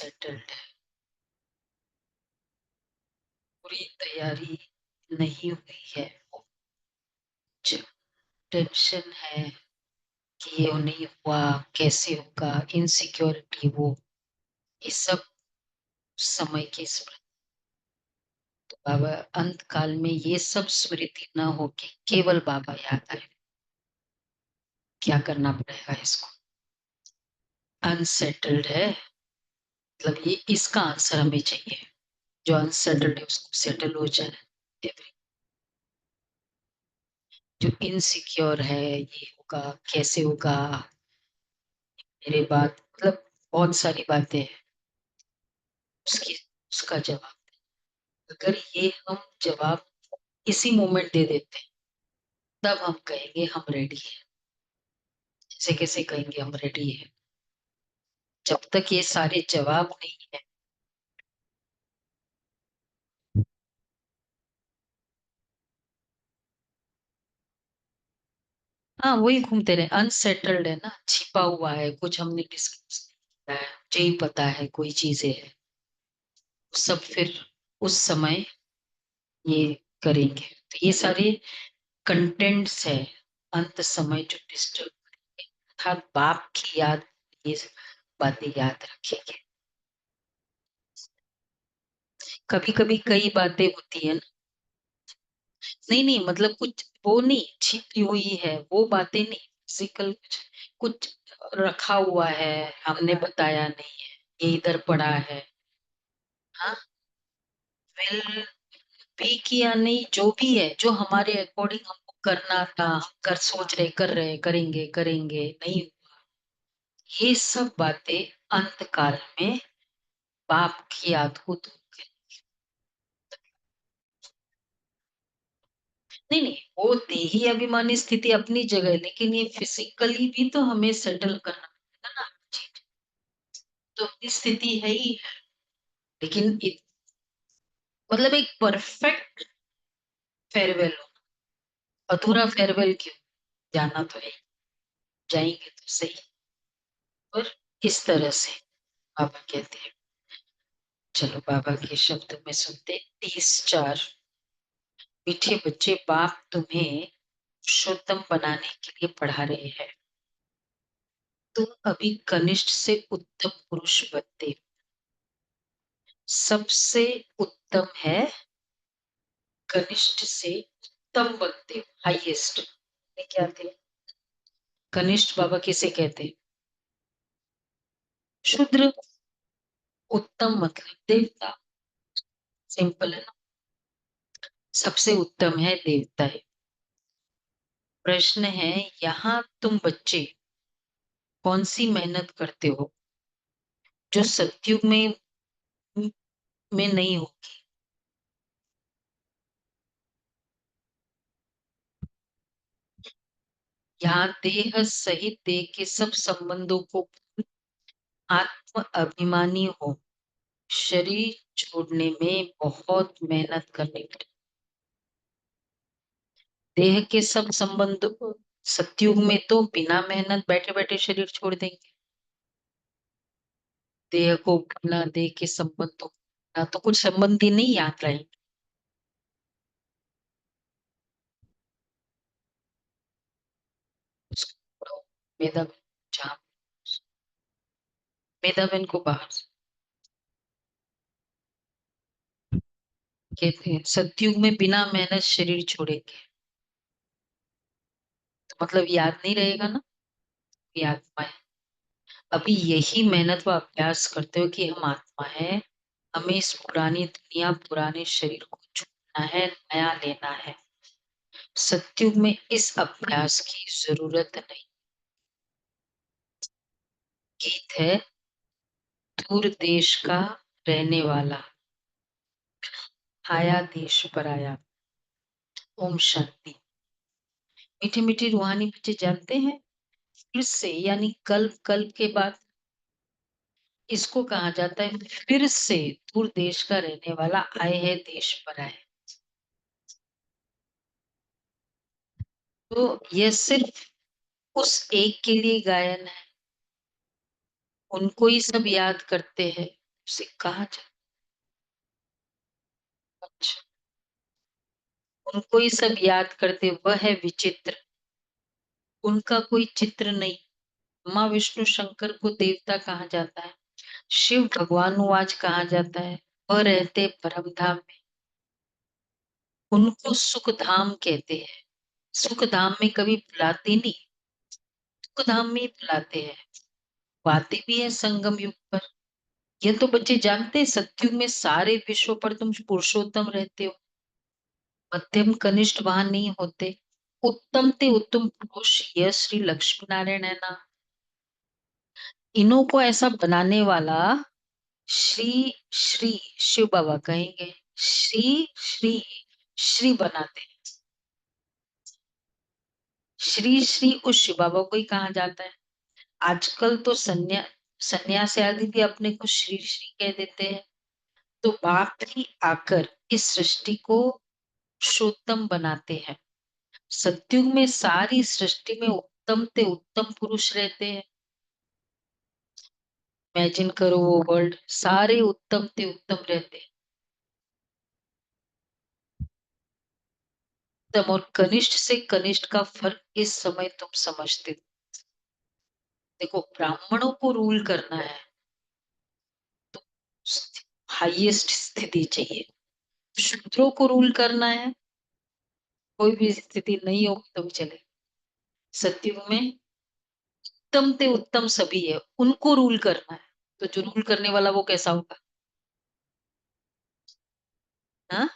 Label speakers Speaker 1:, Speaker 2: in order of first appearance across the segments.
Speaker 1: Unsettled है, पूरी तैयारी नहीं हुई है, टेंशन है कि ये नहीं हुआ, कैसे होगा, इनसिक्योरिटी, वो ये सब समय की स्मृति। तो बाबा अंत काल में ये सब स्मृति न हो के केवल बाबा याद आए, क्या करना पड़ेगा इसको? अनसेटल्ड है, मतलब ये इसका आंसर हमें चाहिए। जो अनसेटल्ड है उसको सेटल हो जाए। जो इनसिक्योर है, ये होगा कैसे होगा मेरे बाद, मतलब बहुत सारी बातें हैं, उसकी उसका जवाब, अगर ये हम जवाब इसी मोमेंट दे देते हैं, तब हम कहेंगे हम रेडी हैं। ऐसे कैसे कहेंगे हम रेडी हैं जब तक ये सारे जवाब नहीं है? हाँ, वही घूमते रहे, अनसेटल्ड है ना, छिपा हुआ है, कुछ हमने डिस्कस किया है, मुझे ही पता है कोई चीजें है, सब फिर उस समय ये करेंगे। तो ये सारे कंटेंट्स है अंत समय जो डिस्टर्ब, अर्थात बाप की याद, ये बातें याद रखेंगे। कभी कभी कई बातें होती है ना, नहीं नहीं, मतलब कुछ वो नहीं छिपी हुई है, वो बातें नहीं, फिजिकल कुछ रखा हुआ है, हमने बताया नहीं है, ये इधर पड़ा है। हाँ, विल भी किया नहीं, जो भी है, जो हमारे अकॉर्डिंग हमको करना था, हम कर सोच रहे, कर रहे, करेंगे करेंगे, नहीं, ये सब बातें अंत काल में बाप की याद को दूर करें। नहीं नहीं, वो देही अभिमानी स्थिति अपनी जगह है, लेकिन ये फिजिकली भी तो हमें सेटल करना है ना चीज, तो अपनी स्थिति है ही है। लेकिन मतलब एक परफेक्ट फेयरवेल हो, अधूरा फेयरवेल क्यों? जाना तो है, जाएंगे तो सही। और इस तरह से बाबा कहते हैं, चलो बाबा के शब्द में सुनते। 30:4। मीठे बच्चे, बाप तुम्हें पुरुषोत्तम बनाने के लिए पढ़ा रहे हैं। तुम अभी कनिष्ठ से उत्तम पुरुष बनते, सबसे उत्तम है कनिष्ठ से उत्तम बनते, हाईएस्ट। क्या थे कनिष्ठ? बाबा किसे कहते हैं? शूद्र। उत्तम मतलब देवता, सिंपल है ना, सबसे उत्तम है देवता है। प्रश्न है, यहाँ तुम बच्चे कौन सी मेहनत करते हो जो सतयुग में नहीं होगी? यहाँ देह सहित देह के सब संबंधों को आत्म अभिमानी हो, शरीर छोड़ने में बहुत मेहनत करनी पड़ती। देह के सब संबंध सतयुग में तो बिना मेहनत बैठे बैठे शरीर छोड़ देंगे। देह को बिना देह के संबंधों ना तो कुछ संबंधी नहीं याद रहेंगे। उसको पढ़ो, मेधा जहाँ मेधा बहन को बाहर से कहते हैं सतयुग में बिना मेहनत शरीर छोड़ेंगे, तो मतलब याद नहीं रहेगा ना, ये आत्मा है। अभी यही मेहनत व अभ्यास करते हो कि हम आत्मा है, हमें इस पुरानी दुनिया, पुराने शरीर को छोड़ना है, नया लेना है। सतयुग में इस अभ्यास की जरूरत नहीं। गीत है, दूर देश का रहने वाला आया देश पर आया। ओम शांति। मीठे मीठे रूहानी बच्चे जानते हैं, फिर से यानी कल्प, कल्प के बाद इसको कहा जाता है फिर से। दूर देश का रहने वाला आए है देश पर आए, तो यह सिर्फ उस एक के लिए गायन है, उनको ही सब याद करते हैं उसे कहा जाता। अच्छा, उनको ही सब याद करते, वह है विचित्र, उनका कोई चित्र नहीं। माँ विष्णु शंकर को देवता कहा जाता है, शिव भगवान आज कहा जाता है, वह रहते परम धाम में, उनको सुख धाम कहते हैं। सुख धाम में कभी बुलाते नहीं, सुख धाम में ही बुलाते हैं, बातें भी है संगम युग पर। ये तो बच्चे जानते हैं, सतयुग में सारे विश्व पर तुम पुरुषोत्तम रहते हो, मध्यम कनिष्ठ वहां नहीं होते, उत्तम ते उत्तम पुरुष यह श्री लक्ष्मी नारायण है ना। इन्हों को ऐसा बनाने वाला श्री श्री शिव बाबा कहेंगे, श्री श्री श्री बनाते हैं, श्री श्री उस शिव बाबा को ही कहा जाता है। आजकल तो सन्यासी आदि भी अपने को श्री श्री कह देते हैं। तो बाप ही आकर इस सृष्टि को पुरुषोत्तम बनाते हैं। सतयुग में सारी सृष्टि में उत्तम ते उत्तम पुरुष रहते हैं। इमेजिन करो वो वर्ल्ड, सारे उत्तम ते उत्तम रहते हैं। उत्तम और कनिष्ठ से कनिष्ठ का फर्क इस समय तुम समझते हो। देखो, ब्राह्मणों को रूल करना है तो हाईएस्ट स्थिति चाहिए, शूद्रों को रूल करना है कोई भी स्थिति नहीं होगी तो भी चले। सतयुग में उत्तम ते उत्तम सभी है, उनको रूल करना है, तो जो रूल करने वाला वो कैसा होगा? हाँ,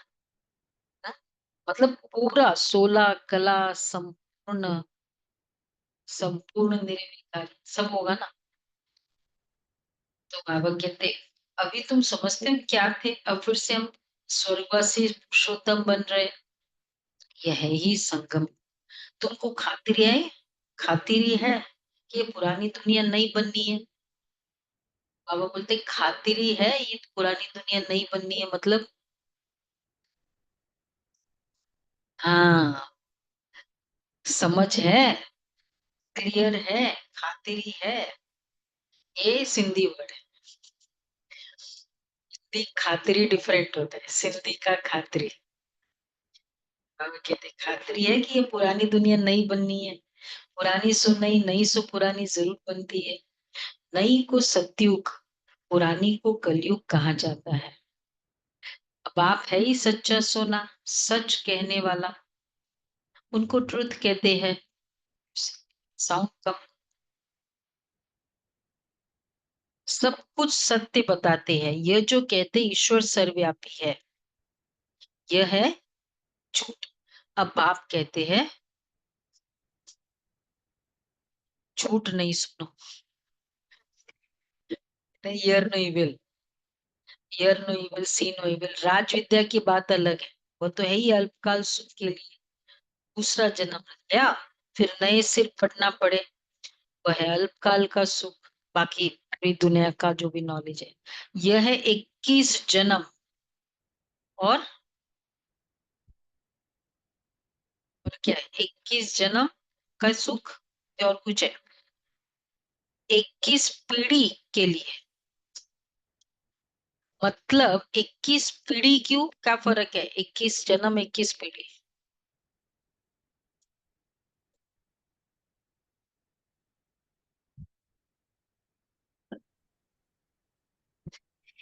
Speaker 1: हाँ? मतलब पूरा 16 कला संपूर्ण, संपूर्ण निर्विकारी सब होगा ना। तो बाबा कहते, अभी तुम समझते हम क्या थे, अब फिर से हम स्वर्गवासी पुरुषोत्तम बन रहे। यह है ही संगम। तुमको खातिरी है, खातिरी है कि ये पुरानी दुनिया नहीं बननी है। बाबा बोलते खातिरी है, ये पुरानी दुनिया नहीं बननी है, मतलब हाँ, समझ है, क्लियर है, खातिरी है, ये सिंधी वर्ड है। हिंदी खातिरी डिफरेंट होता है, सिंधी का खातिरी। बाबा कहते खातिरी है कि ये पुरानी दुनिया नहीं बननी है, पुरानी सो नई, नई सो पुरानी जरूर बनती है। नई को सतयुग, पुरानी को कलयुग कहा जाता है। अब आप है ही सच्चा सोना, सच कहने वाला, उनको ट्रुथ कहते हैं। साउंड कम, सब कुछ सत्य बताते हैं। यह जो कहते ईश्वर सर्वव्यापी है, यह है झूठ। अब आप कहते हैं झूठ नहीं सुनो, hear no evil, hear no evil, see no evil. राज विद्या की बात अलग है, वो तो है ही अल्पकाल सुख के लिए, दूसरा जन्म लिया फिर नए सिर पढ़ना पड़े, वह है अल्पकाल का सुख। बाकी पूरी दुनिया का जो भी नॉलेज है, यह है 21 जन्म, और क्या है 21 जन्म का सुख, और कुछ है 21 पीढ़ी के लिए। मतलब 21 पीढ़ी क्यों, क्या फर्क है, 21 जन्म 21 पीढ़ी।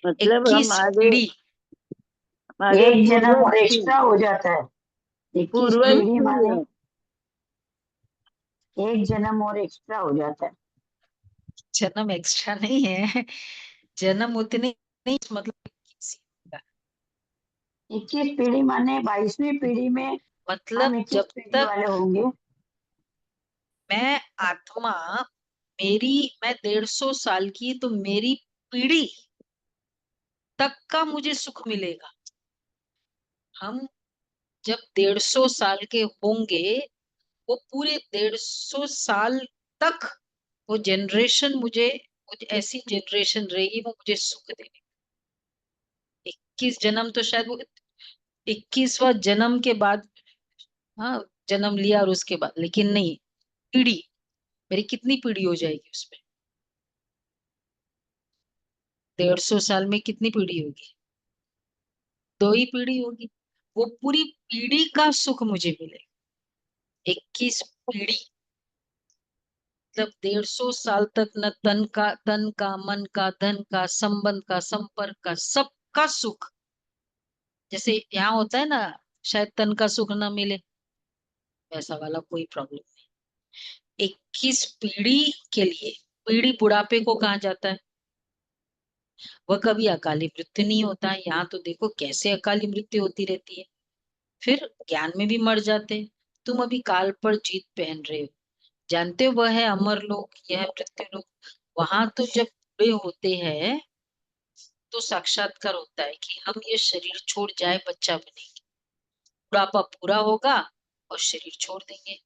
Speaker 2: मतलब हम
Speaker 1: 21
Speaker 2: आगे
Speaker 1: पीढ़ी,
Speaker 2: आगे
Speaker 3: एक जन्म और
Speaker 2: पूर्वज
Speaker 3: एक्स्ट्रा हो जाता है। 21
Speaker 2: पूर्वज
Speaker 3: पीढ़ी माने
Speaker 2: थे।
Speaker 3: एक जन्म और एक्स्ट्रा हो जाता है।
Speaker 1: जन्म एक्स्ट्रा नहीं है, जन्म उतने नहीं, मतलब 21 ही होगा।
Speaker 3: 21 पीढ़ी माने 22वीं पीढ़ी में हम
Speaker 1: मतलब
Speaker 3: 21
Speaker 1: जब
Speaker 3: पीढ़ी
Speaker 1: तक
Speaker 3: वाले होंगे।
Speaker 1: मैं आत्मा, मेरी, मैं 150 साल की, तो मेरी पीढ़ी तक का मुझे सुख मिलेगा। हम जब 150 साल के होंगे, वो पूरे 150 साल तक वो जनरेशन मुझे ऐसी जनरेशन रहेगी, वो मुझे सुख देगी। 21 जन्म तो शायद वो 21वां जन्म के बाद, हाँ, जन्म लिया और उसके बाद, लेकिन नहीं, पीढ़ी, मेरी कितनी पीढ़ी हो जाएगी उसमें? 150 साल में कितनी पीढ़ी होगी? 2 ही पीढ़ी होगी। वो पूरी पीढ़ी का सुख मुझे मिले। 21 पीढ़ी, मतलब 150 साल तक न तन का, मन का, धन का, संबंध का, संपर्क का, सबका सुख। जैसे यहाँ होता है ना, शायद तन का सुख ना मिले, वैसा वाला कोई प्रॉब्लम नहीं। 21 पीढ़ी के लिए। पीढ़ी बुढ़ापे को कहा जाता है। वह कभी अकाली मृत्यु नहीं होता है। यहाँ तो देखो कैसे अकाली मृत्यु होती रहती है। फिर ज्ञान में भी मर जाते हैं। तुम अभी काल पर जीत पहन रहे हो, जानते हो वह है अमर लोक, यह है मृत्यु लोक। वहां तो जब बूढ़े होते हैं तो साक्षात्कार होता है कि हम ये शरीर छोड़ जाए बच्चा बनेंगे, बुढ़ापा पूरा होगा और शरीर छोड़ देंगे।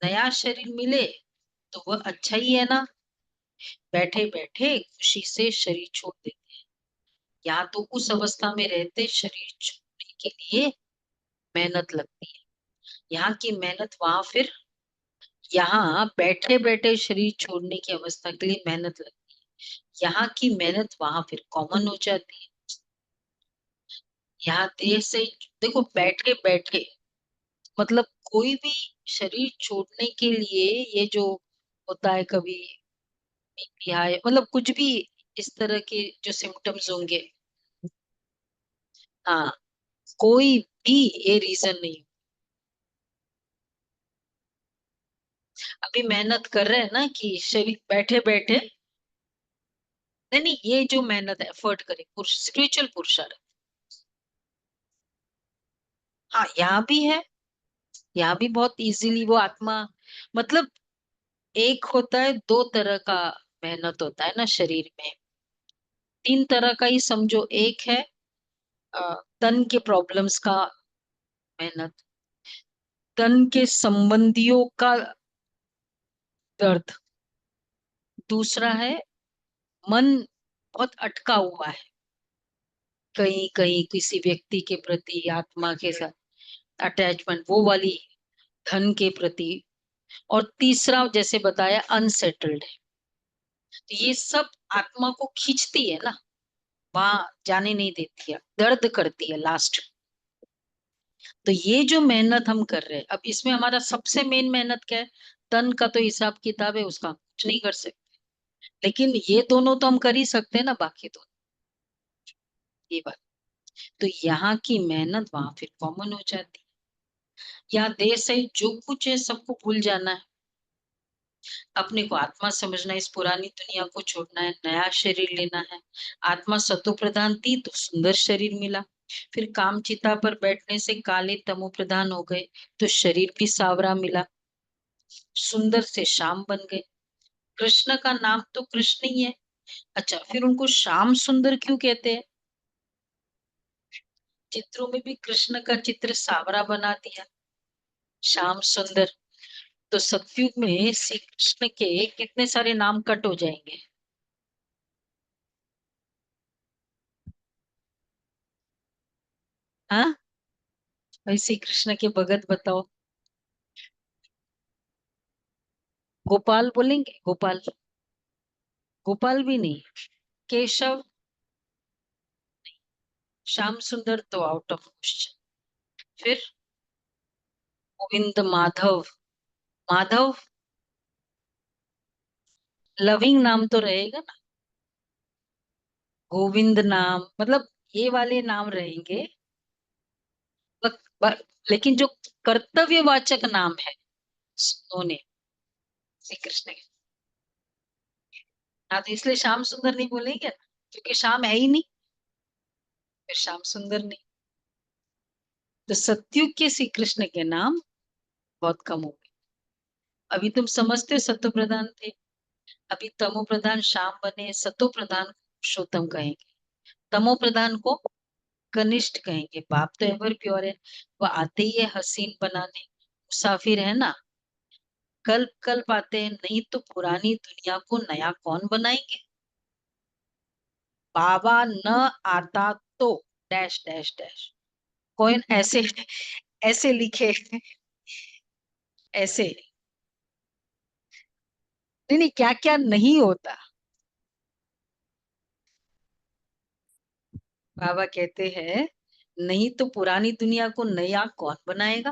Speaker 1: नया शरीर मिले तो वह अच्छा ही है ना। बैठे बैठे खुशी से शरीर छोड़ देते हैं। यहाँ तो उस अवस्था में रहते शरीर छोड़ने के लिए मेहनत लगती है। यहाँ की मेहनत वहां फिर, यहाँ बैठे बैठे शरीर छोड़ने की अवस्था के लिए मेहनत लगती है। यहाँ की मेहनत वहां फिर कॉमन हो जाती है। यहाँ देह से देखो, बैठे बैठे मतलब कोई भी शरीर छोड़ने के लिए ये जो होता है, कभी है मतलब कुछ भी इस तरह के जो सिम्टम्स होंगे, हाँ, कोई भी ये रीजन नहीं। अभी मेहनत कर रहे हैं ना कि शरीर बैठे बैठे, नहीं नहीं, ये जो मेहनत है एफर्ट करे, स्पिरिचुअल पुरुषार्थ, हाँ यहाँ भी है। यहाँ भी बहुत इजीली वो आत्मा, मतलब एक होता है, 2 तरह का मेहनत होता है ना शरीर में, 3 तरह का ही समझो। एक है तन के प्रॉब्लम्स का मेहनत, तन के संबंधियों का दर्द। दूसरा है मन बहुत अटका हुआ है कहीं कहीं किसी व्यक्ति के प्रति, आत्मा के साथ अटैचमेंट, वो वाली धन के प्रति। और तीसरा जैसे बताया अनसेटल्ड है। तो ये सब आत्मा को खींचती है ना, वहां जाने नहीं देती है, दर्द करती है लास्ट। तो ये जो मेहनत हम कर रहे हैं, अब इसमें हमारा सबसे मेन मेहनत क्या है? तन का तो हिसाब किताब है, उसका हम कुछ नहीं कर सकते, लेकिन ये दोनों तो हम कर ही सकते हैं ना, बाकी दोनों। ये बात, तो यहाँ की मेहनत वहां फिर कॉमन हो जाती है। यहाँ देह से जो कुछ है सबको भूल जाना है, अपने को आत्मा समझना है, इस पुरानी दुनिया को छोड़ना है, नया शरीर लेना है। आत्मा सतो प्रधान थी तो सुंदर शरीर मिला, फिर काम चिता पर बैठने से काले तमो प्रधान हो गए तो शरीर भी सावरा मिला, सुंदर से श्याम बन गए। कृष्ण का नाम तो कृष्ण ही है। अच्छा, फिर उनको श्याम सुंदर क्यों कहते हैं? चित्रों में भी कृष्ण का चित्र सावरा बना दिया, श्याम सुंदर। तो सतयुग में श्री कृष्ण के कितने सारे नाम कट हो जाएंगे। हाँ, भाई श्री कृष्ण के भगत बताओ। गोपाल बोलेंगे? गोपाल, गोपाल भी नहीं। केशव, श्याम सुंदर तो आउट ऑफ क्वेश्चन। फिर गोविंद, माधव, माधव लविंग नाम तो रहेगा ना। गोविंद नाम मतलब ये वाले नाम रहेंगे। बक, ब, लेकिन जो कर्तव्यवाचक नाम है उन्होंने श्री कृष्ण के, हाँ, तो इसलिए श्याम सुंदर नहीं बोलेंगे ना, क्योंकि श्याम है ही नहीं, फिर श्याम सुंदर नहीं। तो सतयुग के श्री कृष्ण के नाम बहुत कम हो गए। अभी तुम समझते हो सत्व प्रधान थे, अभी तमो प्रधान श्याम बने, सतो प्रधान को पुरुषोत्तम कहेंगे, तमो प्रधान को कनिष्ठ कहेंगे। बाप तो एवर प्योर है, वो आते ही है हसीन बनाने, मुसाफिर है ना, कल्प कल्प आते हैं, नहीं तो पुरानी दुनिया को नया कौन बनाएंगे। बाबा न आता तो डैश डैश डैश, कौन ऐसे ऐसे लिखे, ऐसे नहीं नहीं, क्या क्या नहीं होता। बाबा कहते हैं नहीं तो पुरानी दुनिया को नया कौन बनाएगा।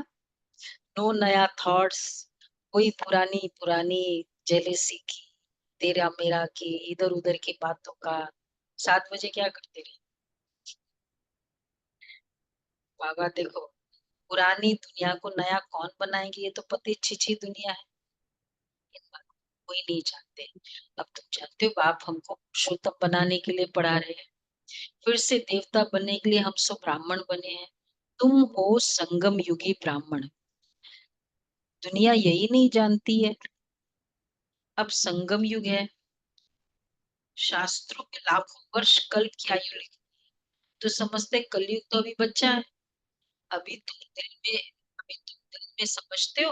Speaker 1: नो नया थॉट्स, वही पुरानी पुरानी जेलेसी की, तेरा मेरा की, इधर उधर की बातों का। 7 बजे क्या करते रहे बाबा, देखो पुरानी दुनिया को नया कौन बनाएंगे, ये तो पति छिछी दुनिया है, इन बातों को कोई नहीं जानते। अब तुम जानते हो बाप हमको पुरुषोत्तम बनाने के लिए पढ़ा रहे हैं, फिर से देवता बनने के लिए हम सब ब्राह्मण बने हैं। तुम हो संगम युगी ब्राह्मण, दुनिया यही नहीं जानती है। अब संगम युग है, शास्त्रों में लाखों वर्ष कल्प की आयु लिखी, तो समझते कलयुग तो अभी बच्चा है। अभी तुम दिल में समझते हो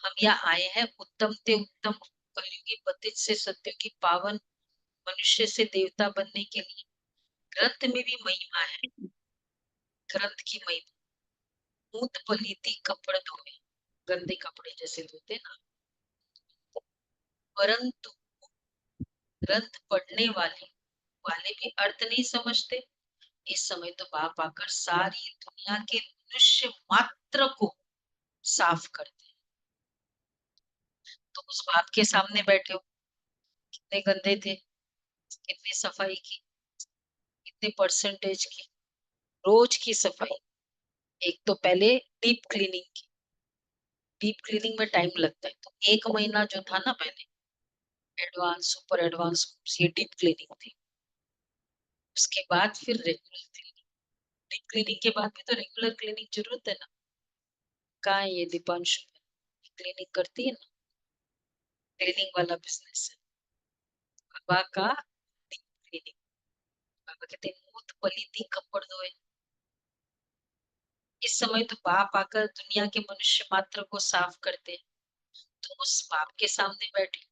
Speaker 1: हम यहाँ आए हैं उत्तम ते उत्तम कलयुगी पतित से सत्य की पावन मनुष्य से देवता बनने के लिए। ग्रंथ में भी महिमा है, ग्रंथ की महिमा। ऊत पलीती कपड़ धोए, गंदे कपड़े जैसे धोते ना, परंतु ग्रंथ पढ़ने वाले वाले भी अर्थ नहीं समझते। इस समय तो बाप आकर सारी दुनिया के मनुष्य मात्र को साफ करते। तो उस बाप के सामने बैठे हो, कितने गंदे थे, कितनी सफाई की, कितने परसेंटेज की, रोज की सफाई। एक तो पहले डीप क्लीनिंग की, डीप क्लीनिंग में टाइम लगता है, तो 1 महीना जो था ना पहले एडवांस सुपर एडवांस ये डीप क्लीनिंग थी। उसके बाद फिर रेगुलर क्लीनिंग, डीप क्लीनिंग के बाद भी तो रेगुलर क्लीनिंग जरूरत है ना। कहाँ है ये दीपांशु, क्लीनिंग करती है ना, क्लीनिंग वाला बिजनेस है बाबा का, डीप क्लीनिंग। बाबा कहते हैं मूत पलीती कपड़ धोए। इस समय तो बाप आकर दुनिया के मनुष्य मात्र को साफ करते हैं। तो उस बाप के सामने बैठे,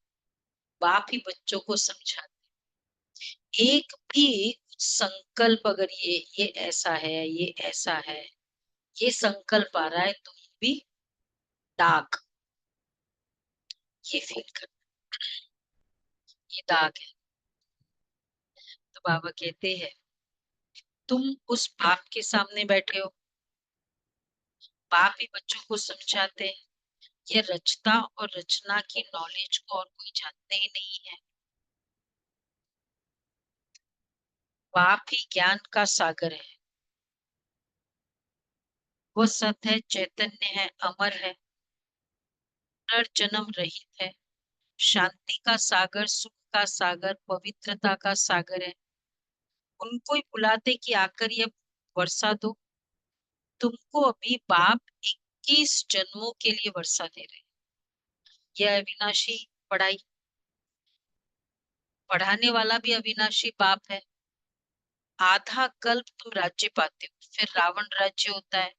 Speaker 1: बाप ही बच्चों को समझाते। एक भी संकल्प अगर ये ऐसा है, ये ऐसा है, ये संकल्प आ रहा है तो ये भी दाग, ये फील कर, ये दाग है। तो बाबा कहते हैं तुम उस बाप के सामने बैठे हो, बाप ही बच्चों को समझाते हैं। ये रचता और रचना की नॉलेज को और कोई जानते ही नहीं है। बाप ही ज्ञान का सागर है, वो सत है, चैतन्य है, अमर है, पुनर्जन्म रहित है, शांति का सागर, सुख का सागर, पवित्रता का सागर है। उनको ही बुलाते कि आकर ये वर्षा दो। तुमको अभी बाप 21 जन्मों के लिए वर्षा दे रहे हैं। यह अविनाशी पढ़ाई, पढ़ाने वाला भी अविनाशी बाप है। आधा कल्प तुम राज्य पाते हो, फिर रावण राज्य होता है।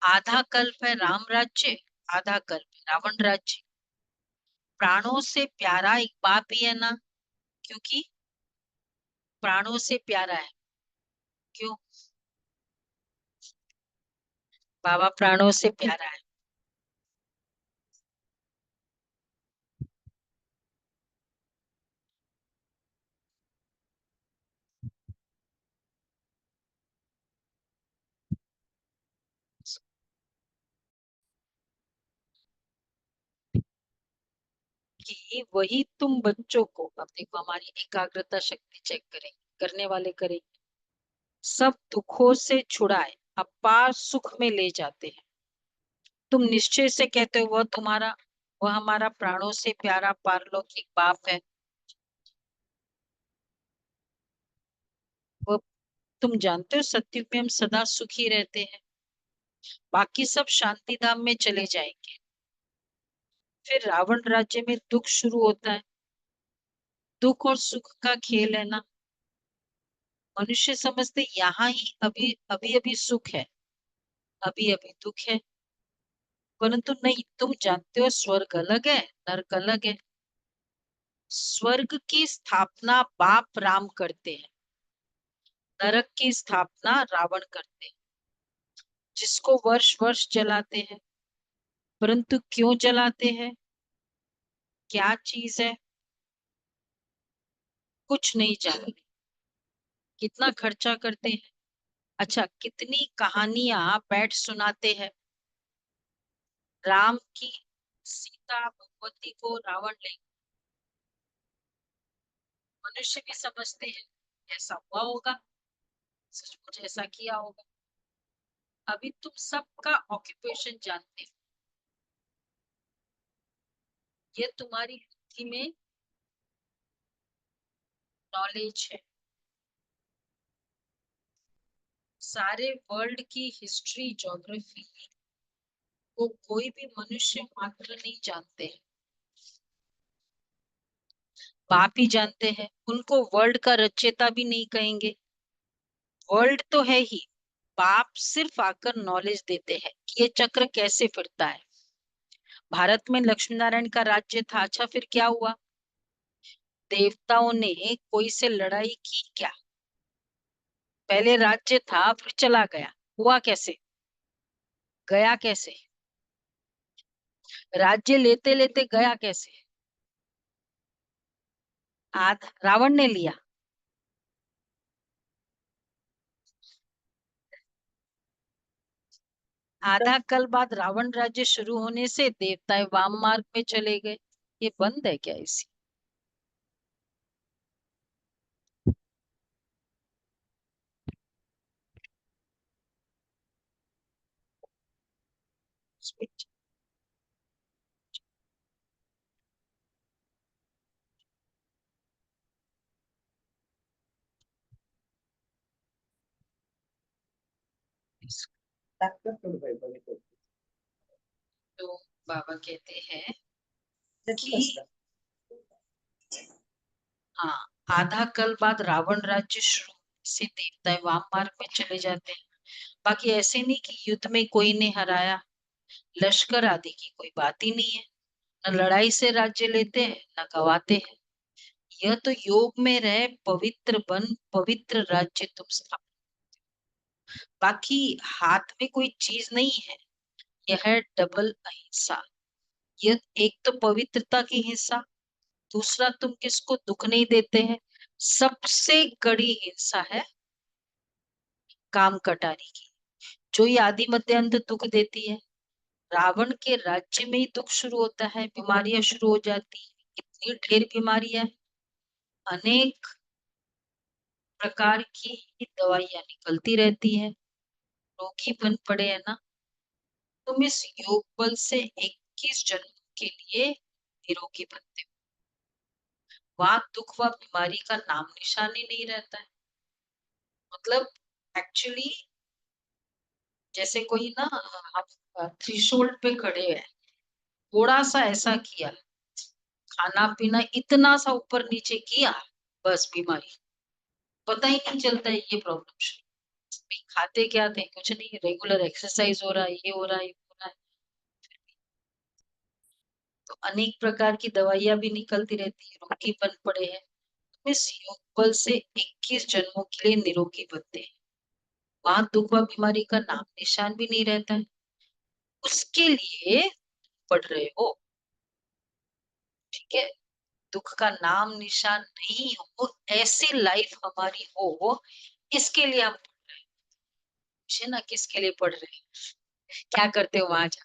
Speaker 1: आधा कल्प है राम राज्य, आधा कल्प है रावण राज्य। प्राणों से प्यारा एक बाप ही है ना, क्योंकि प्राणों से प्यारा है। क्यों बाबा प्राणों से प्यारा है? कि वही तुम बच्चों को, अब देखो हमारी एकाग्रता शक्ति चेक करेंगे, करने वाले करेंगे, सब दुखों से छुड़ाए अपार सुख में ले जाते हैं। तुम निश्चय से कहते हो वह तुम्हारा, वह हमारा प्राणों से प्यारा पारलौकिक बाप है। वो तुम जानते हो सत्युग में हम सदा सुखी रहते हैं, बाकी सब शांति धाम में चले जाएंगे। फिर रावण राज्य में दुख शुरू होता है, दुख और सुख का खेल है ना। मनुष्य समझते यहाँ ही अभी अभी अभी सुख है, अभी अभी दुख है, परंतु नहीं, तुम जानते हो स्वर्ग अलग है, नरक अलग है। स्वर्ग की स्थापना बाप राम करते हैं, नरक की स्थापना रावण करते हैं, जिसको वर्ष वर्ष जलाते हैं। परंतु क्यों जलाते हैं, क्या चीज है, कुछ नहीं जानते। कितना खर्चा करते हैं। अच्छा, कितनी कहानियां बैठ सुनाते हैं। राम की सीता भगवती को रावण ले, मनुष्य भी समझते हैं ऐसा हुआ होगा, सचमुच ऐसा किया होगा। अभी तुम सबका ऑक्यूपेशन जानते हो, ये तुम्हारी बुद्धि में नॉलेज है। सारे वर्ल्ड की हिस्ट्री ज्योग्राफी को कोई भी मनुष्य मात्र नहीं जानते हैं, बाप ही जानते हैं। उनको वर्ल्ड का रचयिता भी नहीं कहेंगे, वर्ल्ड तो है ही, बाप सिर्फ आकर नॉलेज देते हैं कि ये चक्र कैसे फिरता है। भारत में लक्ष्मी नारायण का राज्य था, अच्छा फिर क्या हुआ? देवताओं ने कोई से लड़ाई की क्या? पहले राज्य था फिर चला गया, हुआ कैसे? गया कैसे? राज्य लेते लेते गया कैसे? रावण ने लिया। आधा कल बाद रावण राज्य शुरू होने से देवता वाम मार्ग में चले गए। ये बंद है क्या इसी? तो बाबा कहते हैं कि हाँ, आधा कल बाद रावण राज्य शुरू से देवता वाम मार्ग में चले जाते हैं। बाकी ऐसे नहीं कि युद्ध में कोई ने हराया, लश्कर आदि की कोई बात ही नहीं है। न लड़ाई से राज्य लेते हैं न गवाते हैं। यह तो योग में रहे पवित्र बन पवित्र राज्य तुम स्थापित। बाकी हाथ में कोई चीज नहीं है, यह है डबल अहिंसा। यह एक तो पवित्रता की हिंसा, दूसरा तुम किसको दुख नहीं देते हैं। सबसे कड़ी हिंसा है काम कटारी की, जो ये आदि मध्य अंत दुख देती है। रावण के राज्य में ही दुख शुरू होता है, बीमारियां शुरू हो जाती है, इतनी ढेर बीमारियां, अनेक प्रकार की दवाइयां निकलती रहती है, रोगी बन पड़े है ना। तुम इस योग बल से 21 जन्म के लिए निरोगी बनते हो, वहां दुख व बीमारी का नाम निशान ही नहीं रहता है। मतलब एक्चुअली जैसे कोई ना, आप थ्रेशोल्ड पे खड़े हैं, थोड़ा सा ऐसा किया, खाना पीना इतना सा ऊपर नीचे किया, बस बीमारी, पता ही नहीं चलता है ये प्रॉब्लम। खाते क्या थे, कुछ नहीं, रेगुलर एक्सरसाइज हो रहा है, ये हो रहा है, ये हो रहा है। तो अनेक प्रकार की दवाइयां भी निकलती रहती है, रोगी बन पड़े हैं। तो इस योग बल से 21 जन्मों के लिए निरोगी बनते हैं, वहां दुख व बीमारी का नाम निशान भी नहीं रहता है। उसके लिए पढ़ रहे हो, ठीक है? दुख का नाम निशान नहीं हो, ऐसी लाइफ हमारी हो, इसके लिए हम पूछे ना किसके लिए पढ़ रहे हैं, क्या करते हो वहां जा।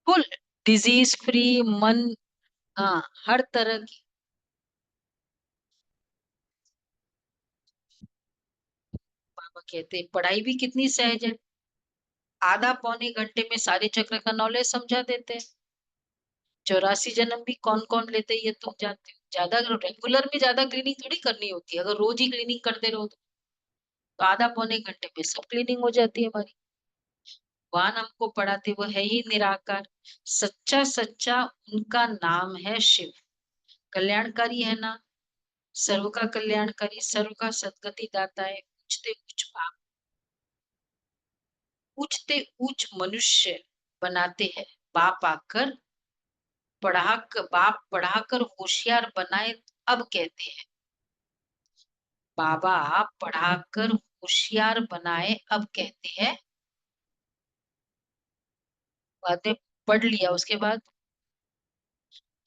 Speaker 1: फुल डिजीज फ्री मन, हाँ, हर तरह की। बाबा कहते हैं पढ़ाई भी कितनी सहज है, आधा पौने घंटे में सारे चक्र का नॉलेज समझा देते हैं। 84 जन्म भी कौन कौन लेते हैं ये तुम जानते हो। ज्यादा रेगुलर में ज्यादा क्लीनिंग थोड़ी करनी होती है, अगर रोज ही क्लीनिंग करते रहो तो आधा पौने घंटे में सब क्लीनिंग हो जाती है हमारी। भगवान हमको पढ़ाते वो है ही निराकार, सच्चा सच्चा उनका नाम है शिव। कल्याणकारी है ना, सर्व का कल्याणकारी, सर्व का सदगति दाता है। पूछते ऊंच मनुष्य बनाते हैं, बाप आकर बाप पढ़ाकर होशियार बनाए, अब कहते हैं बाबा पढ़ाकर होशियार बनाए, अब कहते हैं। बातें पढ़ लिया उसके बाद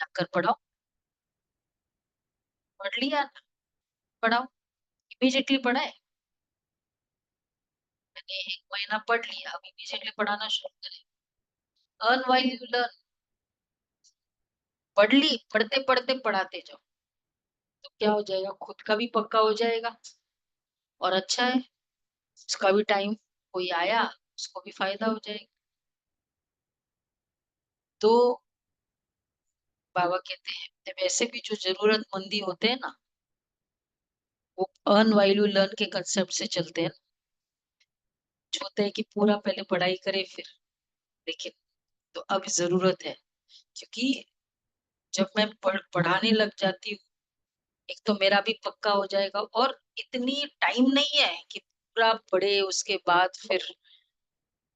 Speaker 1: जाकर पढ़ाओ, पढ़ लिया ना, पढ़ाओ, इमीडिएटली पढ़ाए। मैंने 1 महीना पढ़ लिया, अब इमीडिएटली पढ़ाना शुरू करें। अर्न व्हाइल यू लर्न, पढ़ ली, पढ़ते-पढ़ते पढ़ाते जाओ, तो क्या हो जाएगा, खुद का भी पक्का हो जाएगा और अच्छा है, उसका भी टाइम कोई आया, उसको भी फ़ायदा हो जाएगा। तो बाबा कहते हैं, तो वैसे भी जो ज़रूरतमंदी होते हैं ना, वो अर्न व्हाइल यू लर्न के कांसेप्ट से चलते हैं। जो होता है कि पूरा पहले पढ़ाई करें फिर, लेकिन तो अब ज़रूरत है, क्योंकि जब मैं पढ़ाने लग जाती हूँ, एक तो मेरा भी पक्का हो जाएगा और इतनी टाइम नहीं है कि पूरा पढ़े, उसके बाद फिर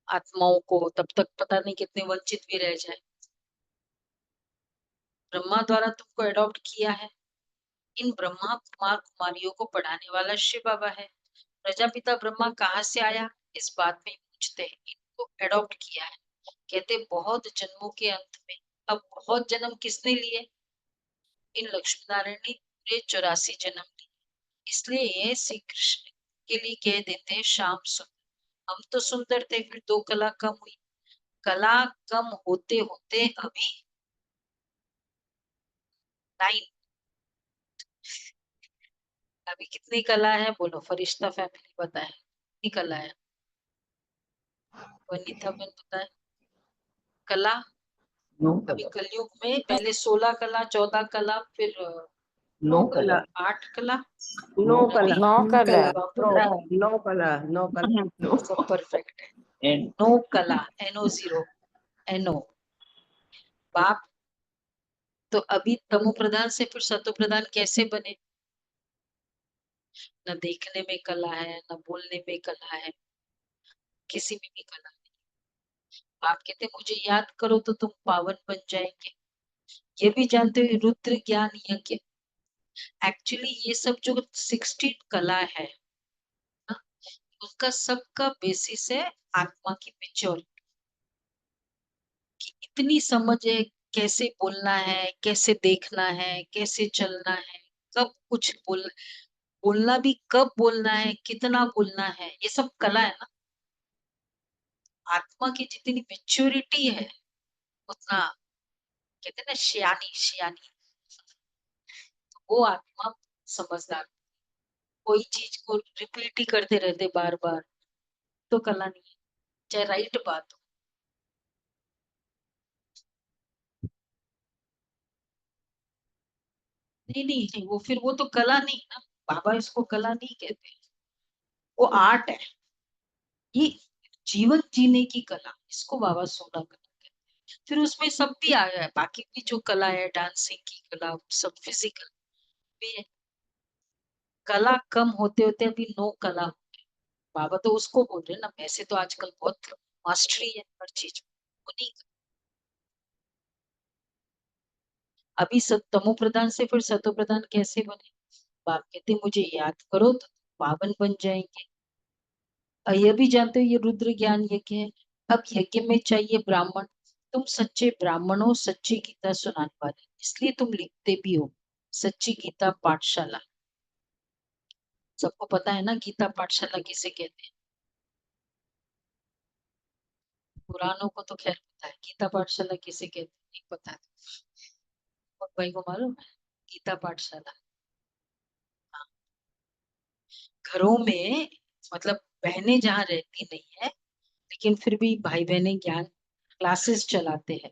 Speaker 1: आत्माओं को तब तक पता नहीं कितने वंचित भी रह जाए। ब्रह्मा द्वारा तुमको अडॉप्ट किया है, इन ब्रह्मा कुमार कुमारियों को पढ़ाने वाला शिव बाबा है। प्रजापिता ब्रह्मा कहाँ से आया, इस बात में पूछते हैं, इनको अडॉप्ट किया है। कहते बहुत जन्मों के अंत में, अब बहुत जन्म किसने लिए, इन लक्ष्मी नारायण ने पूरे 84 जन्म लिए, इसलिए ये श्री कृष्ण के लिए कह देते हैं श्याम सुंदर। हम तो सुंदर थे, फिर 2 कला कम हुई, कला कम होते होते अभी 9, अभी कितनी कला है बोलो, फरिश्ता फैमिली बताए कितनी कला है, वनीता बहन बताए कला। अभी कलयुग में पहले 16 कला, 14 कला, फिर
Speaker 2: 9 कला,
Speaker 1: 8 कला,
Speaker 2: 9 कला,
Speaker 4: 9 कला,
Speaker 1: बाप रे,
Speaker 2: 9 कला, 9 कला,
Speaker 1: सब परफेक्ट है। 9 कला, NO0, NO बाप। तो अभी तमो प्रधान से फिर सतो प्रधान कैसे बने, न देखने में कला है, न बोलने में कला है, किसी में भी कला नहीं। आप कहते मुझे याद करो तो तुम पावन बन जाएंगे, ये भी जानते हो रुद्र ज्ञान यज्ञ, एक्चुअली ये सब जो 16 कला है ना, उसका सबका बेसिस है आत्मा की मेच्योरिटी, कि इतनी समझ है कैसे बोलना है, कैसे देखना है, कैसे चलना है, कब कुछ बोलना भी कब बोलना है, कितना बोलना है, ये सब कला है ना। आत्मा की जितनी मेच्योरिटी है उतना, कहते हैं ना शियानी शियानी, तो वो आत्मा समझदार। कोई चीज को रिपीट ही करते रहते बार बार तो कला नहीं है, चाहे राइट बात हो। नहीं नहीं नहीं, वो फिर वो तो कला नहीं ना, बाबा इसको कला नहीं कहते, वो आर्ट है, ये जीवन जीने की कला, इसको बाबा सोना कला कहते हैं। फिर उसमें सब भी आया है, बाकी भी जो कला है, डांसिंग की कला, सब फिजिकल भी है। कला कम होते होते अभी 9 कला हो गए। बाबा तो उसको बोल रहे हैं ना, वैसे तो आजकल बहुत मास्टरी है हर चीज में, वो नहीं। अभी तमो प्रधान से फिर सतो प्रधान कैसे बने, बाप कहते मुझे याद करो तो पावन बन जाएंगे। और यह भी जानते हो ये रुद्र ज्ञान यज्ञ है। अब यज्ञ में चाहिए ब्राह्मण, तुम सच्चे ब्राह्मण हो, सच्ची गीता सुनाने वाले, इसलिए तुम लिखते भी हो सच्ची गीता पाठशाला। सबको पता है ना गीता पाठशाला किसे कहते हैं, पुराणों को तो खैर पता है, गीता पाठशाला किसे कहते हैं नहीं पता है, और भाई को मालूम है गीता पाठशाला। हाँ, घरों में, मतलब बहनें जहाँ रहती नहीं है, लेकिन फिर भी भाई बहनें ज्ञान क्लासेस चलाते हैं,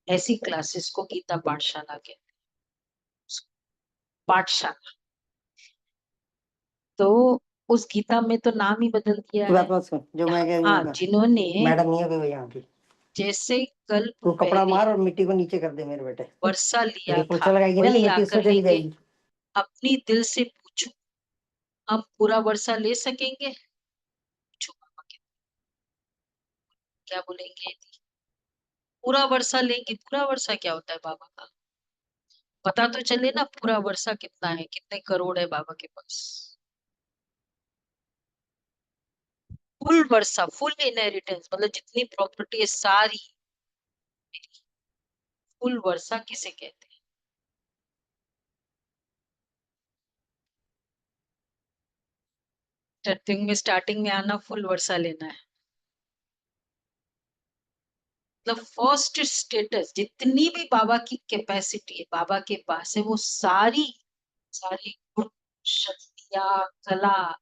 Speaker 1: ऐसी क्लासेस को गीता पाठशाला कहते हैं। पाठशाला, तो उस गीता में तो नाम ही बदल दिया है।
Speaker 4: जो मैं कह
Speaker 1: हाँ, जिन्होंने
Speaker 4: मैडम नहीं है कोई यहाँ की,
Speaker 1: जैसे कल
Speaker 4: तू कपड़ा
Speaker 1: पहले
Speaker 4: मार और मिट्टी को नीचे कर दे मेरे बेटे,
Speaker 1: वर्षा लिया
Speaker 4: तेरी
Speaker 1: था,
Speaker 4: पोछा लगाएगी ना
Speaker 1: वही
Speaker 4: मिट्टी उसमें
Speaker 1: आकर
Speaker 4: चली
Speaker 1: लेंगे।
Speaker 4: जाएगी।
Speaker 1: अपनी दिल से पूछो, हम पूरा वर्षा ले सकेंगे, पूछो बाबा के, क्या बोलेंगे यदि पूरा वर्षा लेंगे। पूरा वर्षा क्या होता है बाबा का, पता तो चले ना, पूरा वर्षा कितना है, कितने करोड़ है बाबा के पास। फुल वर्षा, फुल इनहेरिटेंस, मतलब जितनी प्रॉपर्टी है सारी, फुल वर्षा किसे कहते हैं। स्टार्टिंग में आना, फुल वर्षा लेना है। मतलब फर्स्ट स्टेटस, जितनी भी बाबा की कैपेसिटी है, बाबा के पास है, वो सारी सारी गुण, शक्तियां, कला,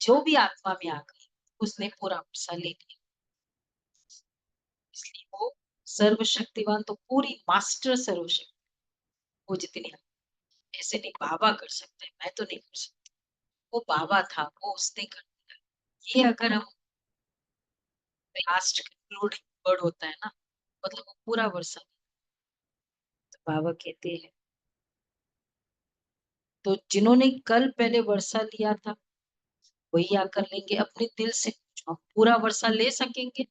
Speaker 1: जो भी आत्मा में आ गई, उसने पूरा वर्षा ले लिया। इसलिए वो सर्वशक्तिवान, तो पूरी मास्टर सर्वशक्ति, वो जितनी, ऐसे नहीं बाबा कर सकते, मैं तो नहीं कर सकती, वो बाबा था, वो उसने कर दिया। ये अगर हम लास्ट कंक्लूडिंग वर्ड होता है ना, मतलब वो पूरा वर्षा, तो बाबा कहते हैं, तो जिन्होंने कल पहले वर्षा लिया था वही आकर लेंगे। अपने दिल से पूछो, हम पूरा वर्षा ले सकेंगे?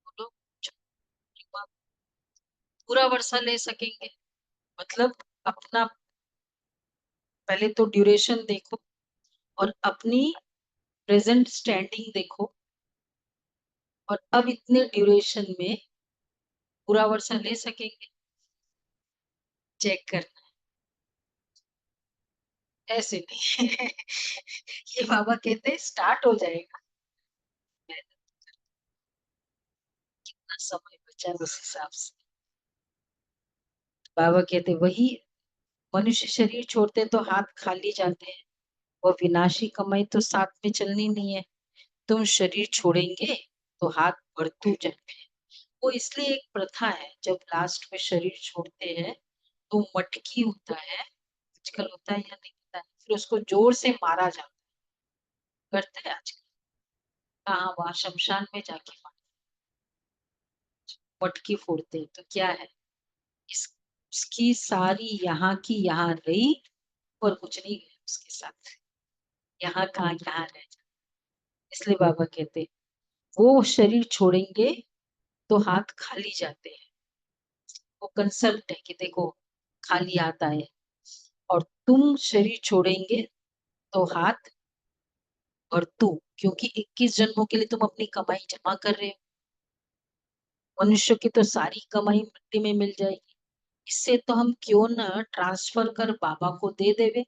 Speaker 1: बोलो, पूरा वर्षा ले सकेंगे? मतलब अपना पहले तो ड्यूरेशन देखो और अपनी प्रेजेंट स्टैंडिंग देखो, और अब इतने ड्यूरेशन में पूरा वर्षा ले सकेंगे? चेक करना है, ऐसे नहीं। ये बाबा कहते हैं स्टार्ट हो जाएगा, कितना समय बचा है उस हिसाब से। बाबा कहते वही, मनुष्य शरीर छोड़ते तो हाथ खाली जाते हैं, वो विनाशी कमाई तो साथ में चलनी नहीं है। तुम शरीर छोड़ेंगे तो हाथ बढ़ते जाते हैं। वो इसलिए एक प्रथा है, जब लास्ट में शरीर छोड़ते हैं तो मटकी होता है, आजकल होता है या नहीं होता है, फिर उसको जोर से मारा जाता है, करते हैं आजकल, कहाँ, वहां शमशान में जाके मटकी फोड़ते हैं। तो क्या है, इस उसकी सारी यहाँ की यहाँ रही और कुछ नहीं गया उसके साथ, यहाँ कहाँ यहाँ रह जाए। इसलिए बाबा कहते हैं, वो शरीर छोड़ेंगे तो हाथ खाली जाते हैं। वो कंसेप्ट है कि देखो, खाली आता है, और तुम शरीर छोड़ेंगे तो हाथ और तू, क्योंकि 21 जन्मों के लिए तुम अपनी कमाई जमा कर रहे हो। मनुष्य की तो सारी कमाई मिट्टी में मिल जाएगी, इससे तो हम क्यों ना ट्रांसफर कर बाबा को दे देवे।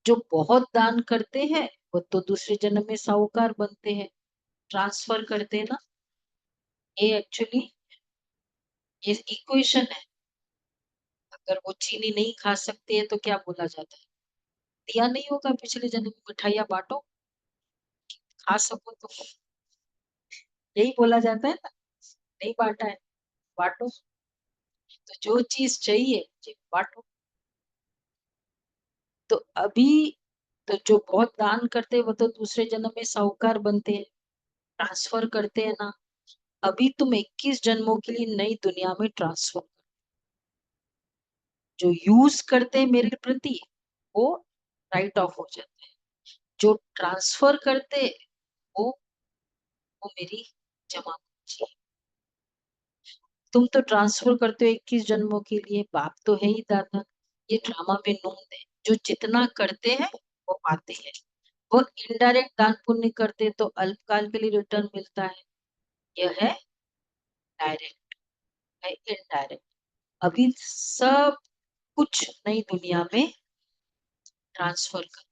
Speaker 1: जो बहुत दान करते हैं वो तो दूसरे जन्म में साहूकार बनते हैं, ट्रांसफर करते हैं ना। ये एक्चुअली ये इक्वेशन है। अगर वो चीनी नहीं खा सकते हैं तो क्या बोला जाता है, दिया नहीं होगा पिछले जन्म में, मिठाइयाँ बांटो, खा सको तो, यही बोला जाता है ना, नहीं बांटा है, बांटो। तो जो चीज चाहिए जी बांटो। तो अभी तो जो बहुत दान करते हैं वो तो दूसरे जन्म में साहूकार बनते हैं, ट्रांसफर करते हैं ना। अभी तुम 21 जन्मों के लिए नई दुनिया में ट्रांसफर, जो यूज करते हैं मेरे प्रति वो राइट ऑफ हो जाते हैं, जो ट्रांसफर करते वो वो मेरी जमा पूंजी है। तुम तो ट्रांसफर करते हो 21 जन्मों के लिए, बाप तो है ही दाता। ये ड्रामा में नूंद है, जो जितना करते हैं वो पाते हैं। वो इनडायरेक्ट दान पुण्य करते तो अल्पकाल के लिए रिटर्न मिलता है, यह है डायरेक्ट, है इनडायरेक्ट। अभी सब कुछ नई दुनिया में ट्रांसफर कर,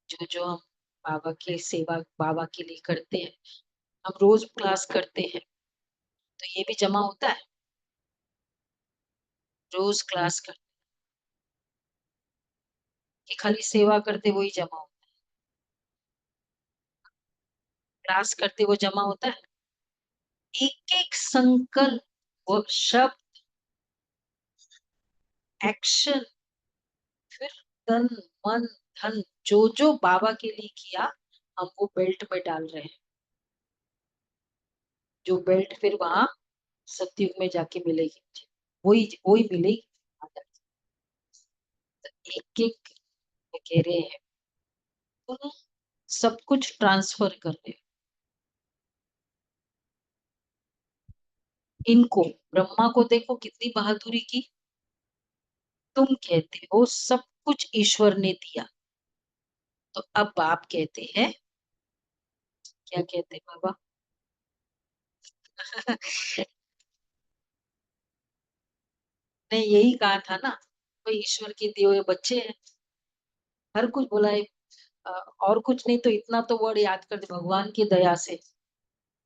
Speaker 1: जो जो हम बाबा की सेवा बाबा के लिए करते हैं, हम रोज क्लास करते हैं तो ये भी जमा होता है, रोज क्लास करते, कि खाली सेवा करते वही जमा होता है, क्लास करते वो जमा होता है। एक एक संकल्प, वो शब्द, एक्शन, फिर तन, मन, धन, जो जो बाबा के लिए किया, हम वो बेल्ट में डाल रहे हैं, जो बेल्ट फिर वहां सतयुग में जाके मिलेगी, वही वही मिलेगी। एक एक कह रहे हैं, तुम सब कुछ ट्रांसफर कर रहे हो। इनको, ब्रह्मा को देखो कितनी बहादुरी की, तुम कहते हो सब कुछ ईश्वर ने दिया, तो अब आप कहते हैं, क्या कहते हैं बाबा? ने यही कहा था ना, वो ईश्वर के दिए हुए बच्चे हैं, हर कुछ बोला है। और कुछ नहीं तो इतना तो वर्ड याद कर दे, भगवान की दया से।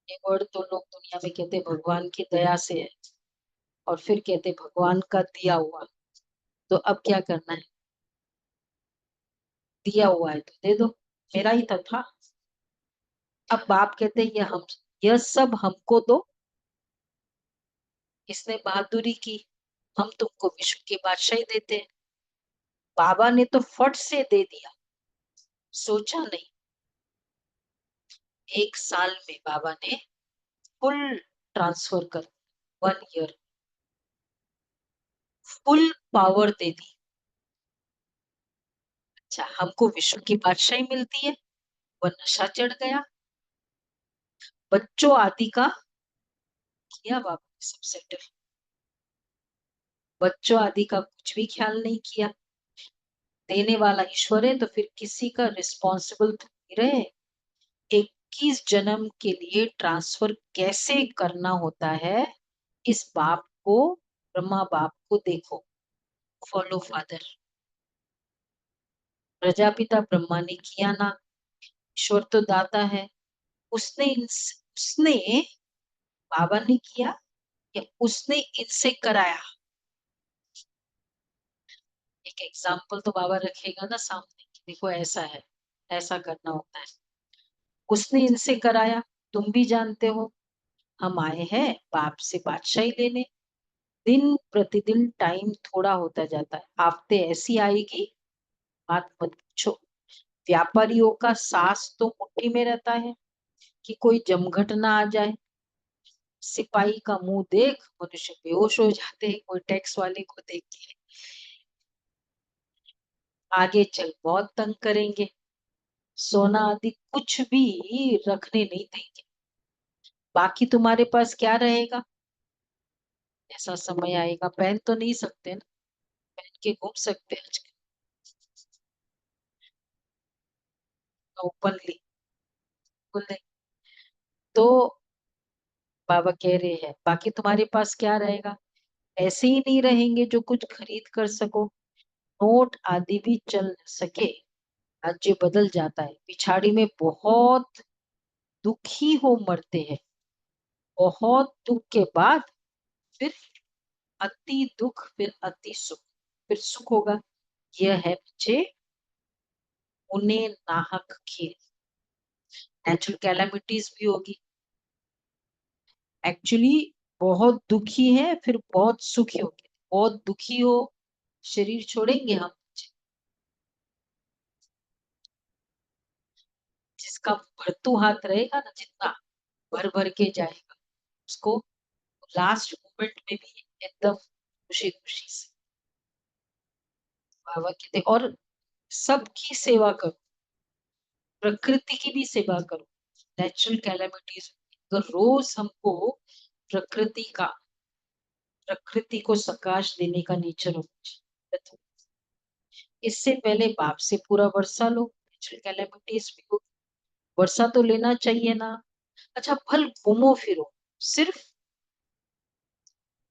Speaker 1: ये वर्ड तो लोग दुनिया में कहते हैं भगवान की दया से है, और फिर कहते हैं भगवान का दिया हुआ। तो अब क्या करना है? दिया हुआ है तो दे दो, मेरा ही तो था। अब बाप कहते हैं यह सब हमको दो। इसने बहादुरी की, हम तुमको विश्व की बादशाही देते हैं। बाबा ने तो फट से दे दिया, सोचा नहीं। 1 साल में बाबा ने फुल ट्रांसफर कर, 1 ईयर फुल पावर दे दी। अच्छा, हमको विश्व की बादशाही मिलती है, वह नशा चढ़ गया। बच्चों आदि का किया बाबा ने सब सेटल। बच्चों आदि का कुछ भी ख्याल नहीं किया। देने वाला ईश्वर है तो फिर किसी का रिस्पॉन्सिबल तो नहीं रहे। 21 जन्म के लिए ट्रांसफर कैसे करना होता है, इस बाप को, ब्रह्मा बाप को देखो। Follow father. प्रजापिता ब्रह्मा ने किया ना, ईश्वर तो दाता है। उसने बाबा ने किया या उसने इनसे कराया? एक एग्जाम्पल तो बाबा रखेगा ना सामने कि देखो ऐसा है, ऐसा करना होता है। उसने इनसे कराया। तुम भी जानते हो, हम आए हैं बाप से बादशाही लेने। दिन प्रतिदिन टाइम थोड़ा होता जाता है, आफते ऐसी आएगी बात मत पूछो। व्यापारियों का सांस तो मुट्ठी में रहता है कि कोई जमघट ना आ जाए। सिपाही का मुंह देख मनुष्य बेहोश हो जाते हैं, कोई टैक्स वाले को देख के। आगे चल बहुत तंग करेंगे, सोना आदि कुछ भी रखने नहीं देंगे। बाकी तुम्हारे पास क्या रहेगा? ऐसा समय आएगा, पहन तो नहीं सकते ना, पहन के घूम सकते हैं ओपनली, बोले तो। बाबा कह रहे हैं बाकी तुम्हारे पास क्या रहेगा? ऐसे ही नहीं रहेंगे जो कुछ खरीद कर सको। नोट आदि भी चल न सके, राज्य बदल जाता है। पिछाड़ी में बहुत दुखी हो मरते हैं, बहुत दुख के बाद फिर अति दुख, फिर अति सुख, फिर सुख होगा। यह है बच्चे उन्हें नाहक खेल। नेचुरल कैलामिटीज भी होगी। एक्चुअली बहुत दुखी है फिर बहुत सुखी होगी। बहुत दुखी हो, शरीर छोड़ेंगे हम। जिसका भरतू हाथ रहेगा ना, जितना भर भर के जाएगा, उसको लास्ट मोमेंट में भी एकदम खुशी खुशी से बाबा कहते। और सबकी सेवा करो, प्रकृति की भी सेवा करो। नेचुरल कैलामिटीज, तो रोज हमको प्रकृति को सकाश देने का नेचर होना चाहिए। इससे पहले बाप से पूरा वर्षा लो, नेचुरल कैलामिटीज भी हो, वर्षा तो लेना चाहिए ना। अच्छा, फल घूमो फिरो, सिर्फ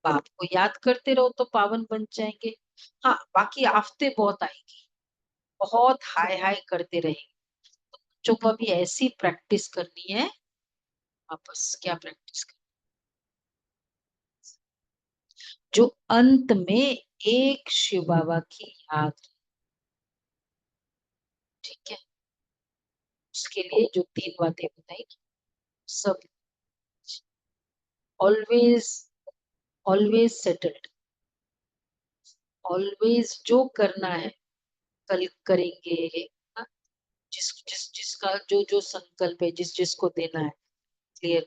Speaker 1: बाप को याद करते रहो तो पावन बन जाएंगे। हाँ, बाकी आफतें बहुत आएगी, बहुत हाय हाय करते रहेंगे। तो बच्चों को अभी ऐसी प्रैक्टिस करनी है। वापस क्या प्रैक्टिस करनी? जो अंत में एक शिव बाबा की याद, ठीक है, उसके लिए जो 3 बातें बताई सब। ऑलवेज, ऑलवेज सेटल्ड, ऑलवेज जो करना है कल करेंगे। हाँ, जिस जिस जिसका जो जो संकल्प है, जिस जिसको देना है क्लियर,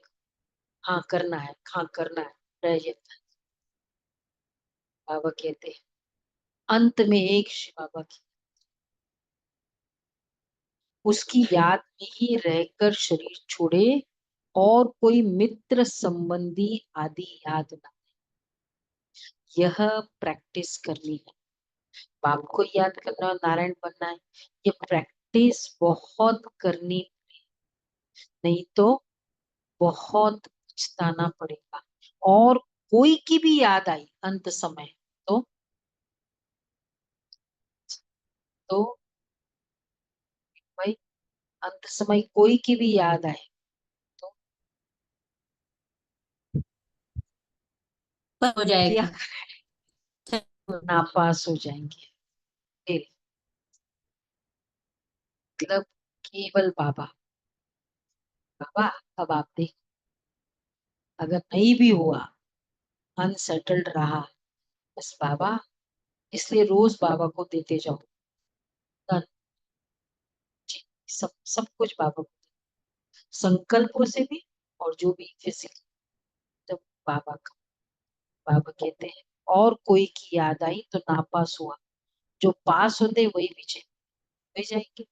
Speaker 1: हाँ करना है, हाँ करना है, रह जाता है। बाबा कहते हैं अंत में एक शिव बाबा की, उसकी याद में ही रहकर शरीर छोड़े, और कोई मित्र संबंधी आदि याद ना। यह प्रैक्टिस करनी है। बाप को याद करना, नारायण बनना है। ये प्रैक्टिस बहुत करनी, नहीं तो बहुत पछताना पड़ेगा। और कोई की भी याद आई अंत समय तो भाई अंत समय कोई की भी याद आए
Speaker 5: हो जाएगा।
Speaker 1: नापास हो जाएंगे। फिर मतलब केवल बाबा बाबा अब आप देख, अगर नहीं भी हुआ, अनसेटल्ड रहा, बस बाबा, इसलिए रोज बाबा को देते जाओ। धन, जी, सब सब कुछ बाबा को, संकल्पों से भी और जो भी फिजिकल, जब बाबा का, बाबा कहते हैं और कोई की याद आई तो नापास हुआ, जो पास होते वही पीछे हो जाएंगे।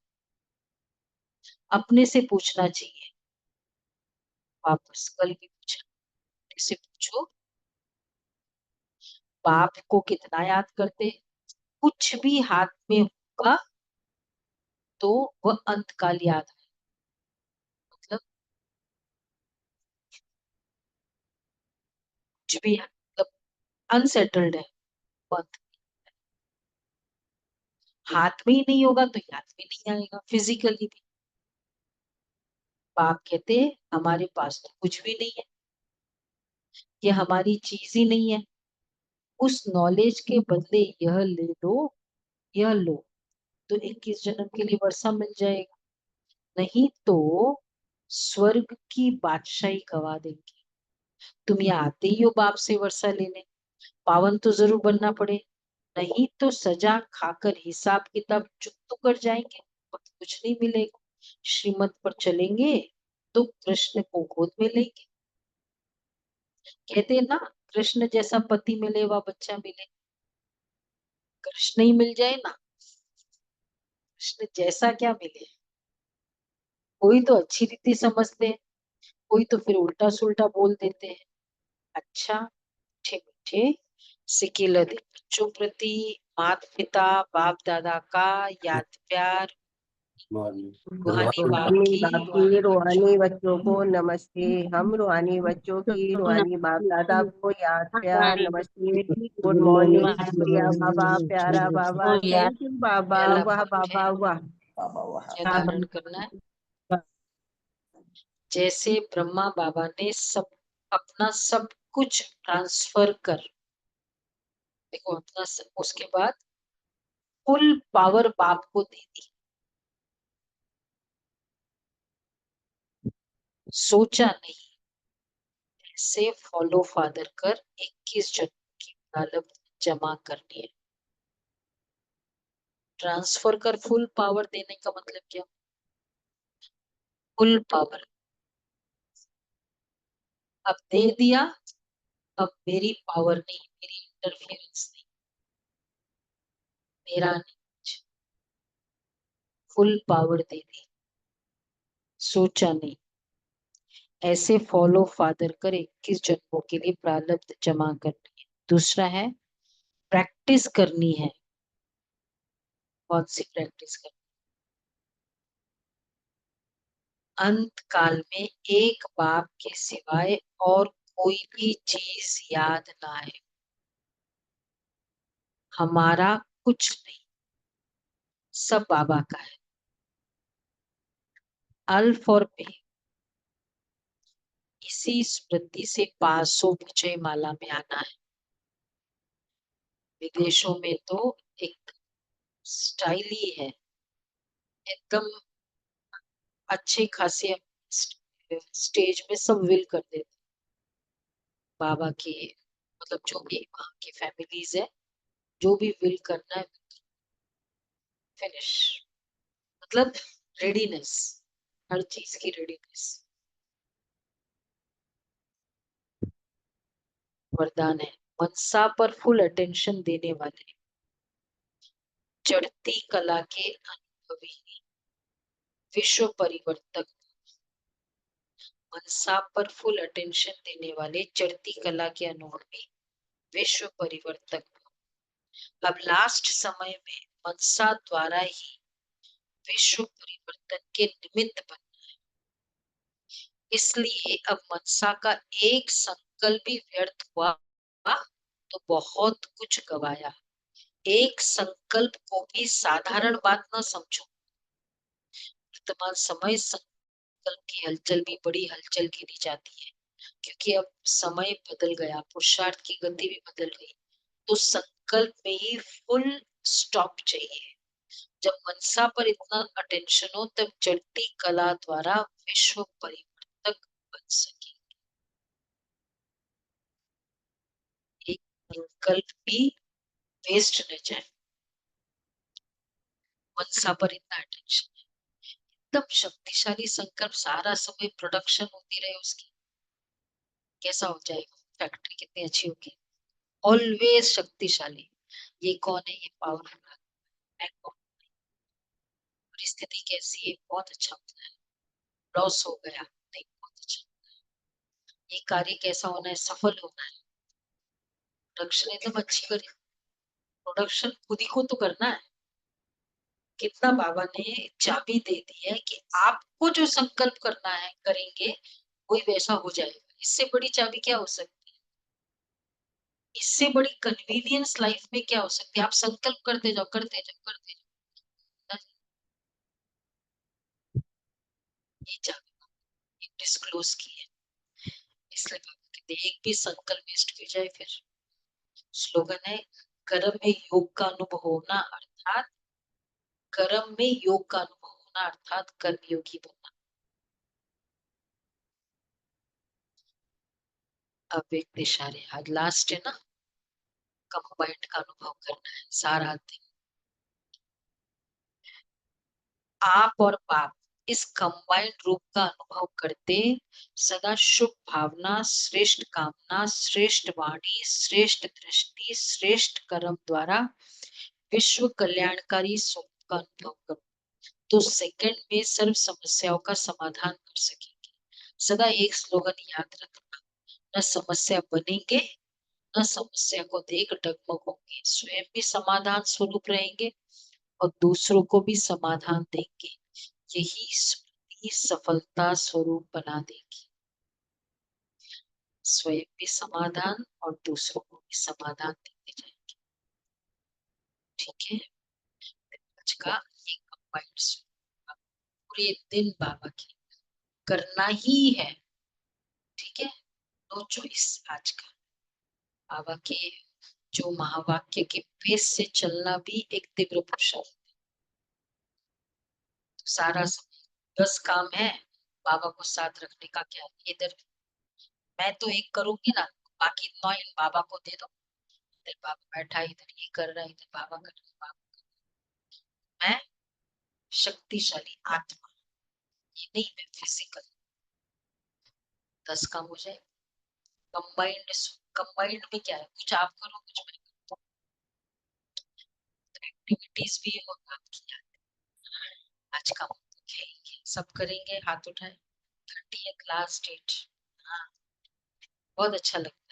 Speaker 1: अपने से पूछना चाहिए, वापस कल भी पूछा, अपने से पूछो, बाप को कितना याद करते, कुछ भी हाथ में होगा तो वह अंतकाल याद है, मतलब कुछ भी मतलब अनसेटल्ड है, वह हाथ में ही नहीं होगा तो याद भी नहीं आएगा, फिजिकली भी। बाप कहते हैं हमारे पास तो कुछ भी नहीं है, ये हमारी चीज ही नहीं है, उस नॉलेज के बदले यह ले लो, यह लो, तो 21 जन्म के लिए वर्षा मिल जाएगा, नहीं तो स्वर्ग की बादशाही गवा देंगे। तुम यहाँ आते ही हो बाप से वर्षा लेने, पावन तो जरूर बनना पड़े, नहीं तो सजा खाकर हिसाब किताब चुक तो कर जाएंगे और कुछ नहीं मिलेगा। श्रीमत पर चलेंगे तो कृष्ण को गोद में लेंगे। कहते हैं ना, कृष्ण जैसा पति मिले व बच्चा मिले, कृष्ण ही मिल जाए ना, कृष्ण जैसा क्या मिले। कोई तो अच्छी रीति समझते हैं, कोई तो फिर उल्टा सुल्टा बोल देते हैं। अच्छा, मीठे मीठे सिकिल बच्चों प्रति माता पिता बाप दादा का याद प्यार, रूहानी बाप
Speaker 2: रूहानी
Speaker 1: की,
Speaker 2: बाप
Speaker 1: रूहानी
Speaker 2: की
Speaker 1: बच्चों,
Speaker 2: रूहानी बच्चों को नमस्ते। हम रूहानी बच्चों की रूहानी बाप दादा को याद प्यार नमस्ते। गुड मॉर्निंग शुक्रिया बाबा, प्यारा बाबा, थैंक यू बाबा,
Speaker 1: पहला
Speaker 2: वाह
Speaker 1: पॉइंट है,
Speaker 2: बाबा वाह।
Speaker 1: क्या धारण करना है। जैसे ब्रह्मा बाबा ने सब अपना सब कुछ ट्रांसफर कर, देखो अपना उसके बाद फुल पावर बाप को दे दी, सोचा नहीं, ऐसे फॉलो फादर कर 21 जन्म की प्रारब्ध जमा करनी है। ट्रांसफर कर फुल पावर देने का मतलब क्या, फुल पावर अब दे दिया, अब मेरी पावर नहीं, मेरी इंटरफियरेंस नहीं, मेरा नहीं, फुल पावर दे दी, सोचा नहीं, ऐसे फॉलो फादर कर 21 जन्मों के लिए प्रारब्ध जमा करनी है। दूसरा है प्रैक्टिस करनी है। कौन सी प्रैक्टिस करनी, अंत काल में एक बाप के सिवाय और कोई भी चीज याद ना आए, हमारा कुछ नहीं, सब बाबा का है। अल्फ और पे, इसी स्मृति से 500 विजय माला में आना है। विदेशों में तो एक स्टाइल ही है, एकदम अच्छे खासे स्टेज में सब विल कर देते बाबा की, मतलब जो भी वहाँ की फैमिलीज है, जो भी विल करना है फिनिश, मतलब रेडीनेस, हर चीज की रेडीनेस। वरदान है, मनसा पर फुल अटेंशन देने वाले, चढ़ती कला के अनुभवी, विश्व परिवर्तक। मनसा पर फुल अटेंशन देने वाले, चढ़ती कला के अनुभवी, विश्व परिवर्तक। अब लास्ट समय में मनसा द्वारा ही विश्व परिवर्तन के निमित्त बन, इसलिए अब मनसा का एक संकल्प भी व्यर्थ हुआ तो बहुत कुछ गवाया। एक संकल्प को भी साधारण बात न समझो, वर्तमान समय संकल्प की हलचल भी बड़ी हलचल गिनी जाती है, क्योंकि अब समय बदल गया, पुरुषार्थ की गति भी बदल गई, तो संकल्प में ही फुल स्टॉप चाहिए। जब मनसा पर इतना अटेंशन हो, तब जड़ती कला द्वारा विश्व परिवर्तक बन सके। एक संकल्प भी वेस्ट न जाए। मनसा पर इतना अटेंशन, एकदम शक्तिशाली संकल्प, सारा समय प्रोडक्शन होती रहे उसकी, कैसा हो जाएगा, फैक्ट्री कितनी अच्छी होगी, ऑलवेज शक्तिशाली। ये कौन है, ये पावरफुल, परिस्थिति कैसी है, बहुत अच्छा होता है, लॉस हो गया नहीं, बहुत अच्छा, ये कार्य कैसा होना है, सफल होना है, प्रोडक्शन एकदम अच्छी करें, प्रोडक्शन खुद ही को तो करना है। कितना बाबा ने चाबी दे दी है कि आपको जो संकल्प करना है करेंगे, वही वैसा हो जाएगा। इससे बड़ी चाबी क्या हो सकती है, इससे बड़ी कन्वीनियंस लाइफ में क्या हो सकती है। आप संकल्प करते जाओ, करते जाओ, करते जाओ, ये चाबी डिस्क्लोज की है। इसलिए बाबा कहते हैं, एक भी संकल्प वेस्ट हो जाए। फिर स्लोगन है, कर्म में योग का अनुभव होना, अर्थात कर्म में योग का अनुभव होना, अर्थात कर्मयोगी बनना। अब एक दिशा रे, आज लास्ट है ना, कंबाइंड का अनुभव करना है सारा दिन। आप और बाप इस कंबाइंड रूप का अनुभव करते, सदा शुभ भावना, श्रेष्ठ कामना, श्रेष्ठ वाणी, श्रेष्ठ दृष्टि, श्रेष्ठ कर्म द्वारा विश्व कल्याणकारी स्वरूप का अनुभव करो, तो सेकंड में सर्व समस्याओं का समाधान कर सकेंगे। सदा एक स्लोगन याद रखना, न समस्या बनेंगे, न समस्या को देख डगमगोंगे, स्वयं भी समाधान स्वरूप रहेंगे और दूसरों को भी समाधान देंगे। यही स्मृति सफलता स्वरूप बना देगी। स्वयं भी समाधान और दूसरों को भी समाधान देते जाएंगे। ठीक है, आज का ये कंबाइंड पूरे दिन बाबा की करना ही है। ठीक है, नो चॉइस। आज का बाबा के जो महावाक्य के पेस से चलना भी एक तीव्र पुरुषार्थ। तो सारा 10 काम है, बाबा को साथ रखने का क्या, इधर मैं तो एक करूंगी ना, बाकी 9 बाबा को दे दो। इधर बाबा बैठा, इधर ये कर रहा है, इधर बाबा कर रहा है, मैं शक्तिशाली आत्मा, ये नहीं मैं फिजिकल। 10 काम हो जाए। कंबाइंड, कंबाइंड में क्या है, कुछ आप करो, कुछ मैं करता हूँ, एक्टिविटीज भी और आपकी। आज का सब करेंगे, हाथ उठाए। 30th लास्ट डेट, हाँ बहुत अच्छा लगता है।